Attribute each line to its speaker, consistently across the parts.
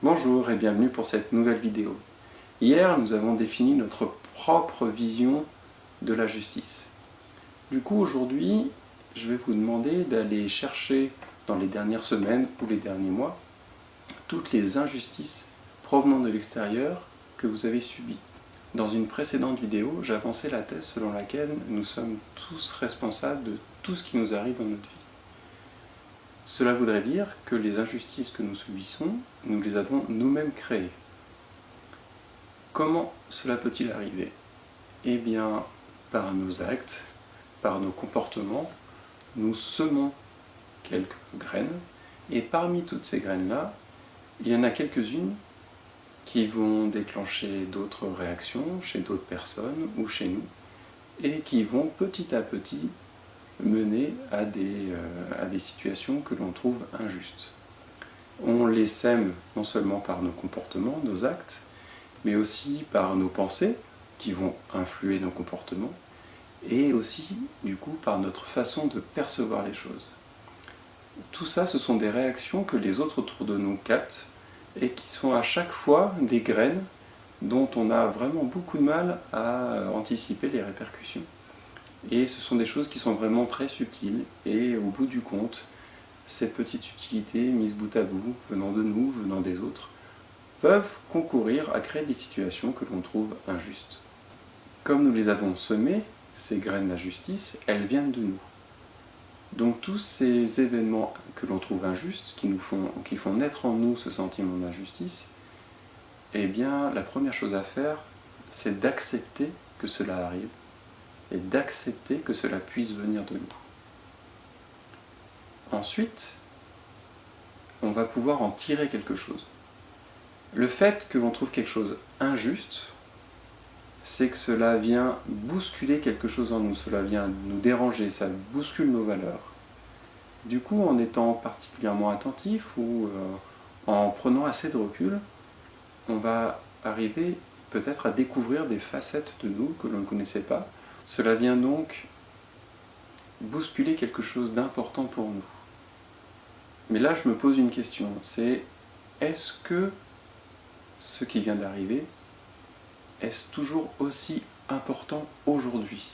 Speaker 1: Bonjour et bienvenue pour cette nouvelle vidéo. Hier, nous avons défini notre propre vision de la justice. Du coup, aujourd'hui, je vais vous demander d'aller chercher dans les dernières semaines ou les derniers mois toutes les injustices provenant de l'extérieur que vous avez subies. Dans une précédente vidéo, j'avançais la thèse selon laquelle nous sommes tous responsables de tout ce qui nous arrive dans notre vie. Cela voudrait dire que les injustices que nous subissons, nous les avons nous-mêmes créées. Comment cela peut-il arriver? Eh bien, par nos actes, par nos comportements, nous semons quelques graines, et parmi toutes ces graines-là, il y en a quelques-unes qui vont déclencher d'autres réactions chez d'autres personnes ou chez nous, et qui vont petit à petit mener à des situations que l'on trouve injustes. On les sème non seulement par nos comportements, nos actes, mais aussi par nos pensées qui vont influer nos comportements, et aussi du coup par notre façon de percevoir les choses. Tout ça, ce sont des réactions que les autres autour de nous captent et qui sont à chaque fois des graines dont on a vraiment beaucoup de mal à anticiper les répercussions. Et ce sont des choses qui sont vraiment très subtiles, et au bout du compte, ces petites subtilités mises bout à bout, venant de nous, venant des autres, peuvent concourir à créer des situations que l'on trouve injustes. Comme nous les avons semées, ces graines d'injustice, elles viennent de nous. Donc tous ces événements que l'on trouve injustes, qui font naître en nous ce sentiment d'injustice, eh bien la première chose à faire, c'est d'accepter que cela arrive, et d'accepter que cela puisse venir de nous. Ensuite, on va pouvoir en tirer quelque chose. Le fait que l'on trouve quelque chose injuste, c'est que cela vient bousculer quelque chose en nous, cela vient nous déranger, ça bouscule nos valeurs. Du coup, en étant particulièrement attentif ou en prenant assez de recul, on va arriver peut-être à découvrir des facettes de nous que l'on ne connaissait pas. Cela vient donc bousculer quelque chose d'important pour nous. Mais là, je me pose une question, c'est est-ce que ce qui vient d'arriver, est-ce toujours aussi important aujourd'hui?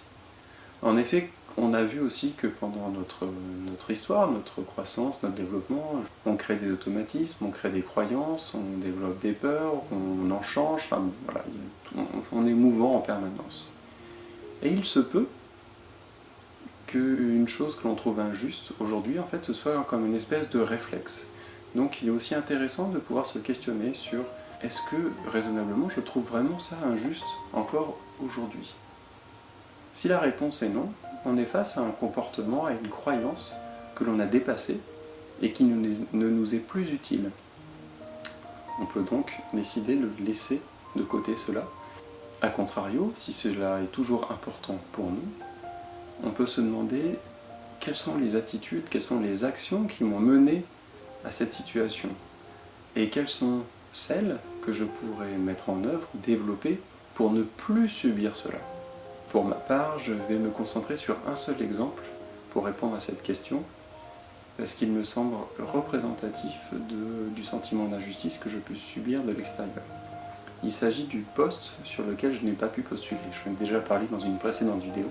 Speaker 1: En effet, on a vu aussi que pendant notre histoire, notre croissance, notre développement, on crée des automatismes, on crée des croyances, on développe des peurs, on en change, enfin, voilà, on est mouvant en permanence. Et il se peut qu'une chose que l'on trouve injuste aujourd'hui, en fait, ce soit comme une espèce de réflexe. Donc il est aussi intéressant de pouvoir se questionner sur est-ce que, raisonnablement, je trouve vraiment ça injuste encore aujourd'hui? Si la réponse est non, on est face à un comportement, à une croyance que l'on a dépassée et qui ne nous est plus utile. On peut donc décider de laisser de côté cela. A contrario, si cela est toujours important pour nous, on peut se demander quelles sont les attitudes, quelles sont les actions qui m'ont mené à cette situation et quelles sont celles que je pourrais mettre en œuvre, développer pour ne plus subir cela. Pour ma part, je vais me concentrer sur un seul exemple pour répondre à cette question, parce qu'il me semble représentatif du sentiment d'injustice que je peux subir de l'extérieur. Il s'agit du poste sur lequel je n'ai pas pu postuler. Je l'ai déjà parlé dans une précédente vidéo.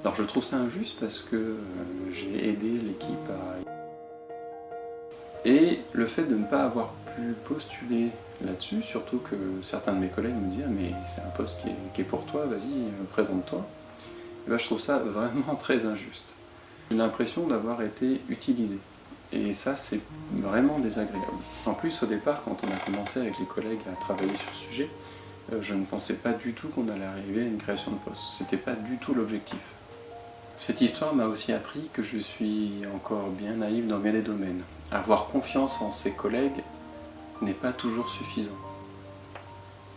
Speaker 1: Alors je trouve ça injuste parce que j'ai aidé l'équipe à... Et le fait de ne pas avoir pu postuler là-dessus, surtout que certains de mes collègues me disent « mais c'est un poste qui est pour toi, vas-y, présente-toi », et ben, je trouve ça vraiment très injuste. J'ai l'impression d'avoir été utilisé. Et ça, c'est vraiment désagréable. En plus, au départ, quand on a commencé avec les collègues à travailler sur ce sujet, je ne pensais pas du tout qu'on allait arriver à une création de poste. C'était pas du tout l'objectif. Cette histoire m'a aussi appris que je suis encore bien naïf dans bien des domaines. Avoir confiance en ses collègues n'est pas toujours suffisant.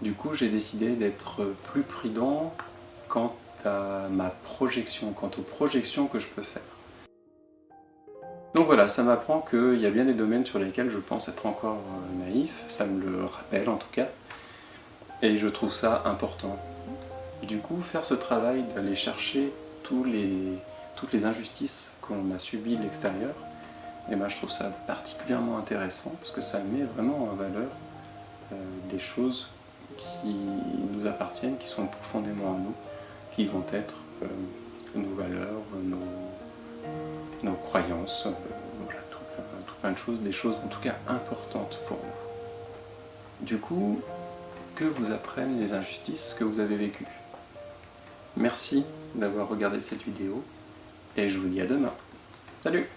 Speaker 1: Du coup, j'ai décidé d'être plus prudent quant à ma projection, quant aux projections que je peux faire. Donc voilà, ça m'apprend qu'il y a bien des domaines sur lesquels je pense être encore naïf, ça me le rappelle en tout cas, et je trouve ça important. Du coup, faire ce travail d'aller chercher toutes les injustices qu'on a subies de l'extérieur, et ben, je trouve ça particulièrement intéressant parce que ça met vraiment en valeur des choses qui nous appartiennent, qui sont profondément en nous, qui vont être nos valeurs, nos croyances, voilà, tout plein de choses, des choses en tout cas importantes pour nous. Du coup, que vous apprennent les injustices que vous avez vécues. Merci d'avoir regardé cette vidéo et je vous dis à demain. Salut!